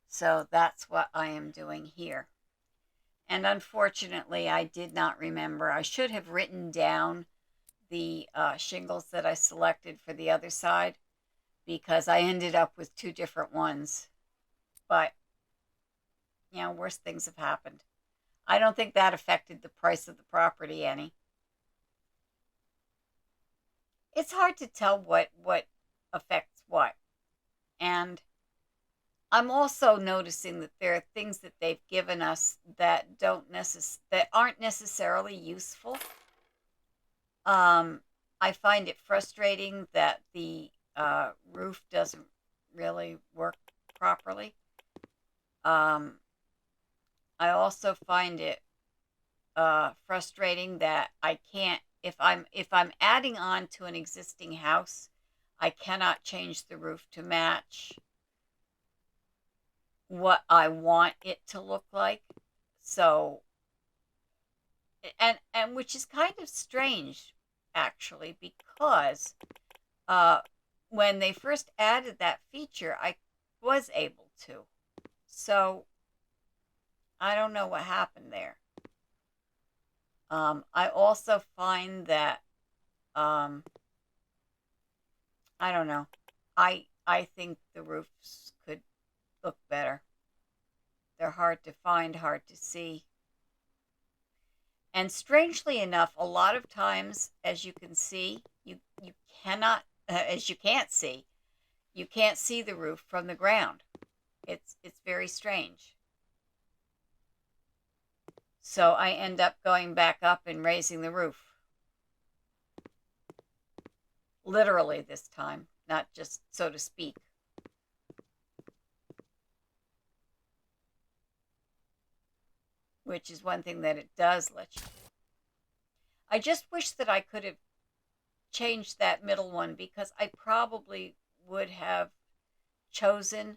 So that's what I am doing here. And unfortunately, I did not remember. I should have written down the shingles that I selected for the other side because I ended up with two different ones. But, worse things have happened. I don't think that affected the price of the property any. It's hard to tell what affects what. And I'm also noticing that there are things that they've given us that that aren't necessarily useful. I find it frustrating that the roof doesn't really work properly. Um, I also find it frustrating that I can't if I'm adding on to an existing house, I cannot change the roof to match what I want it to look like. So, and which is kind of strange actually, because uh when they first added that feature, I was able to. So, I don't know what happened there. I also find that um I don't know. I think the roofs could look better. They're hard to find, hard to see. And strangely enough, a lot of times, as you can see, you cannot, as you can't see, you can't see the roof from the ground. It's very strange. So I end up going back up and raising the roof, literally this time, not just so to speak. Which is one thing that it does let you. I just wish that I could have changed that middle one, because I probably would have chosen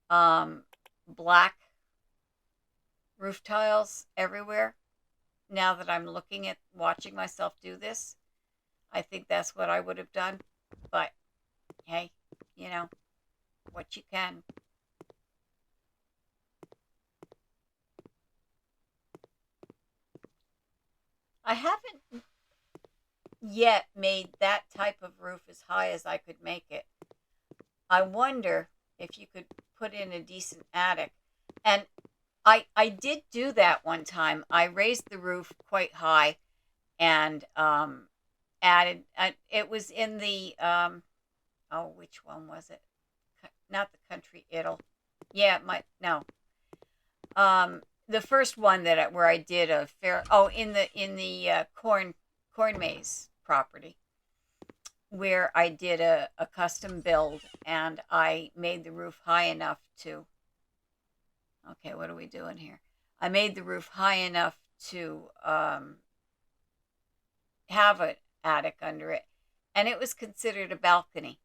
um, black roof tiles everywhere. Now that I'm looking at watching myself do this, I think that's what I would have done. But hey, you know, what you can. I haven't yet made that type of roof as high as I could make it. I wonder if you could put in a decent attic. And I did do that one time. I raised the roof quite high and added. It was in the oh, which one was it? Not the Country Idyll. Yeah, it might no. The first one where I did a fair. Oh, in the corn maze property, where I did a custom build, and I made the roof high enough to. Okay, what are we doing here? I made the roof high enough to have an attic under it, and it was considered a balcony.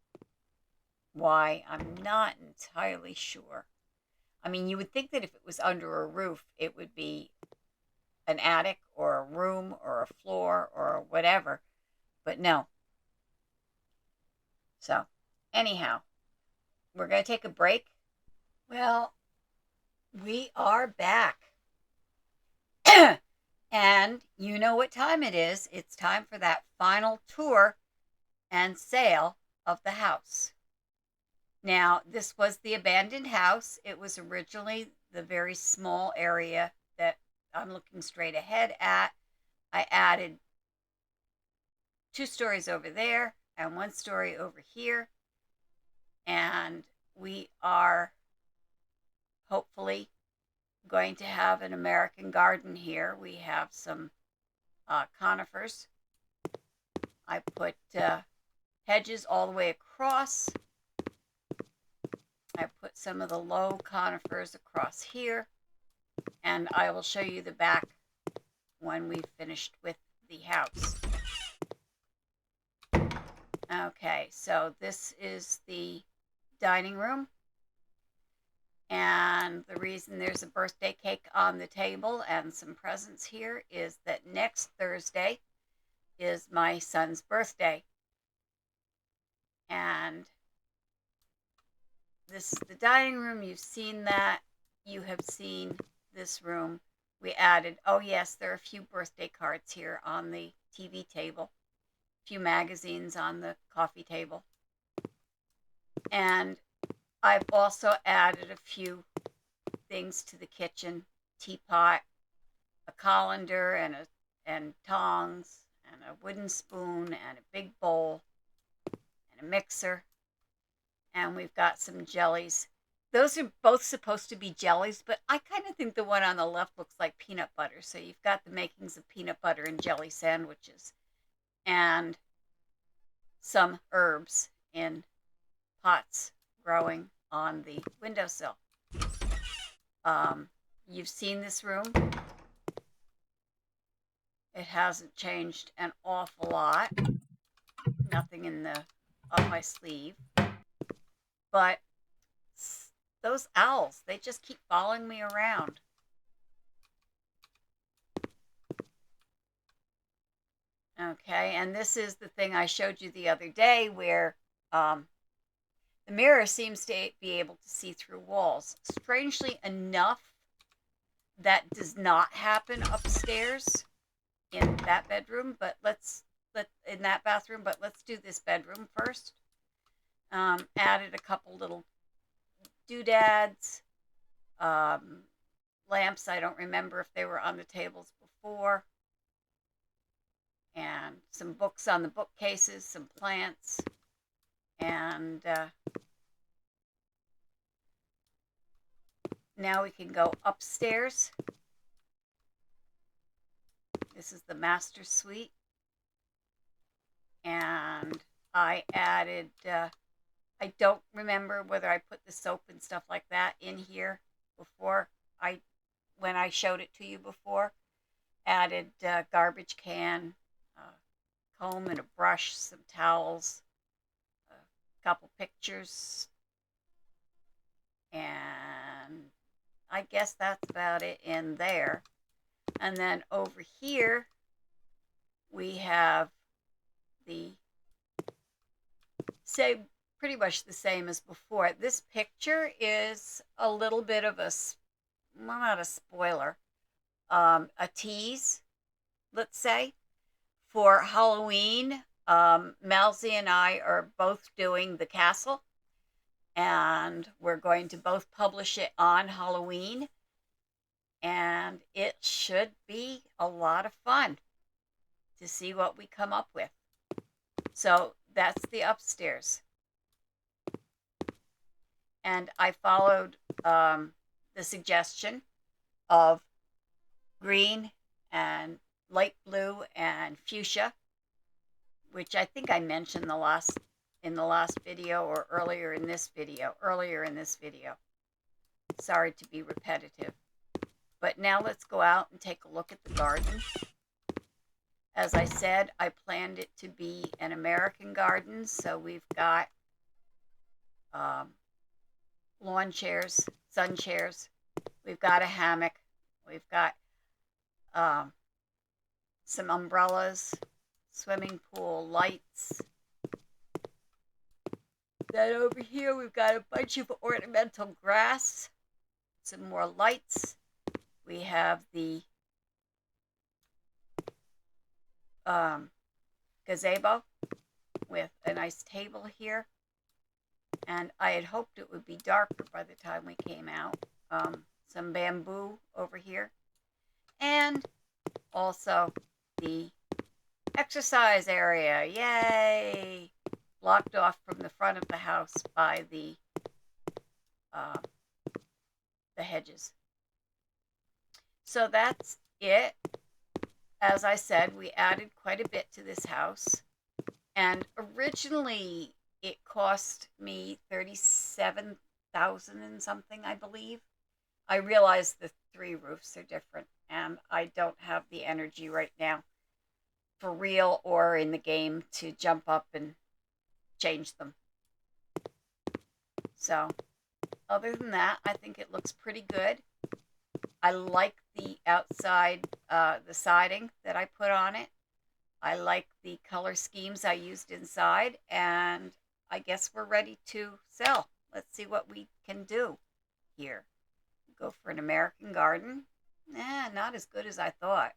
Why? I'm not entirely sure. I mean, you would think that if it was under a roof, it would be an attic or a room or a floor or whatever, but no. So, anyhow, we're going to take a break. Well, we are back. And you know what time it is. It's time for that final tour and sale of the house. Now, this was the abandoned house. It was originally the very small area that I'm looking straight ahead at. I added 2 stories over there and 1 story over here. And we are hopefully going to have an American garden here. We have some conifers. I put hedges all the way across. I put some of the low conifers across here, and I will show you the back when we've finished with the house. Okay, so this is the dining room, and the reason there's a birthday cake on the table and some presents here is that next Thursday is my son's birthday. And this is the dining room. You've seen that. You have seen this room. We added, oh yes, there are a few birthday cards here on the TV table, a few magazines on the coffee table. And I've also added a few things to the kitchen: teapot, a colander, and tongs, and a wooden spoon, and a big bowl, and a mixer, and we've got some jellies. Those are both supposed to be jellies, but I kind of think the one on the left looks like peanut butter. So you've got the makings of peanut butter and jelly sandwiches, and some herbs in pots growing on the windowsill. Um, you've seen this room. It hasn't changed an awful lot. Nothing in the up my sleeve. But those owls, they just keep following me around. Okay, and this is the thing I showed you the other day where the mirror seems to be able to see through walls. Strangely enough, that does not happen upstairs in that bedroom, but in that bathroom, but let's do this bedroom first. Added a couple little doodads, lamps. I don't remember if they were on the tables before, and some books on the bookcases, some plants, and now we can go upstairs. This is the master suite, and I added, I don't remember whether I put the soap and stuff like that in here before when I showed it to you before. Added garbage can, comb and a brush, some towels, a couple pictures, and I guess that's about it in there. And then over here, we have the same, pretty much the same as before. This picture is a little bit of a, well, not a spoiler, a tease, let's say. For Halloween, Malzy and I are both doing the castle, and we're going to both publish it on Halloween, and it should be a lot of fun to see what we come up with. So that's the upstairs. And I followed the suggestion of green and light blue and fuchsia, which I think I mentioned in the last video or earlier in this video. Sorry to be repetitive. But now let's go out and take a look at the garden. As I said, I planned it to be an American garden, so we've got lawn chairs, sun chairs. We've got a hammock. We've got some umbrellas, swimming pool, lights. Then over here we've got a bunch of ornamental grass, some more lights. We have the gazebo with a nice table here. And I had hoped it would be darker by the time we came out. Some bamboo over here. And also the exercise area. Yay! Blocked off from the front of the house by the hedges. So that's it. As I said, we added quite a bit to this house. And originally it cost me $37,000 and something, I believe. I realize the 3 roofs are different, and I don't have the energy right now, for real or in the game, to jump up and change them. So, other than that, I think it looks pretty good. I like the outside, the siding that I put on it. I like the color schemes I used inside, and I guess we're ready to sell. Let's see what we can do here. Go for an American garden. Not as good as I thought.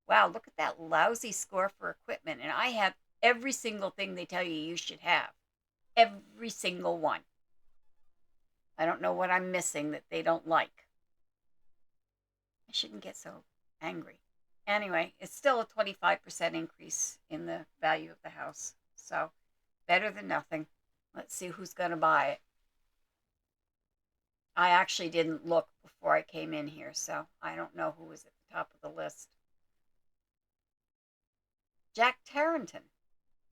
Wow, look at that lousy score for equipment. And I have every single thing they tell you should have. Every single one. I don't know what I'm missing that they don't like. I shouldn't get so angry. Anyway, it's still a 25% increase in the value of the house. So better than nothing. Let's see who's going to buy it. I actually didn't look before I came in here, so I don't know who was at the top of the list. Jack Tarrington.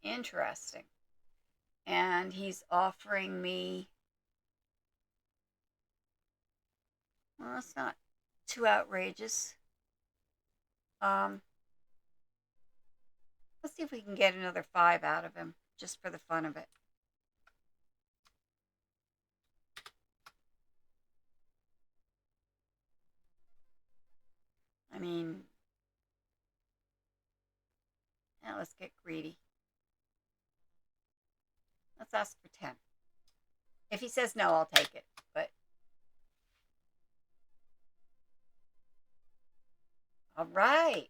Interesting. And he's offering me, well, it's not too outrageous. Um, let's see if we can get another 5 out of him, just for the fun of it. I mean, now let's get greedy. Let's ask for 10. If he says no, I'll take it. But all right.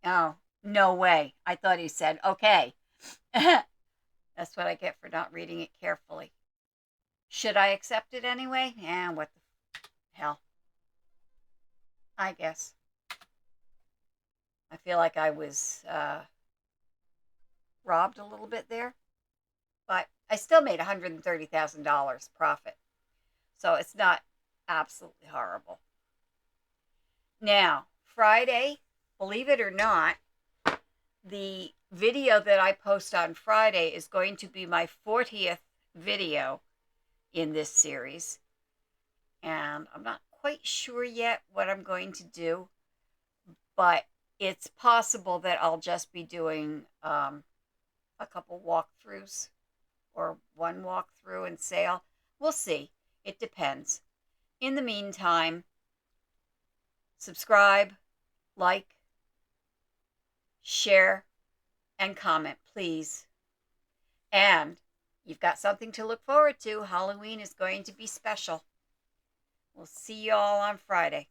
Oh, no way. I thought he said okay. That's what I get for not reading it carefully. Should I accept it anyway? What the hell? I guess. I feel like I was robbed a little bit there, but I still made $130,000 profit. So it's not absolutely horrible. Now, Friday, believe it or not, the video that I post on Friday is going to be my 40th video in this series. And I'm not quite sure yet what I'm going to do, but it's possible that I'll just be doing a couple walkthroughs or one walkthrough and sale. We'll see. It depends. In the meantime, subscribe, like, share, and comment, please. And you've got something to look forward to. Halloween is going to be special. We'll see you all on Friday.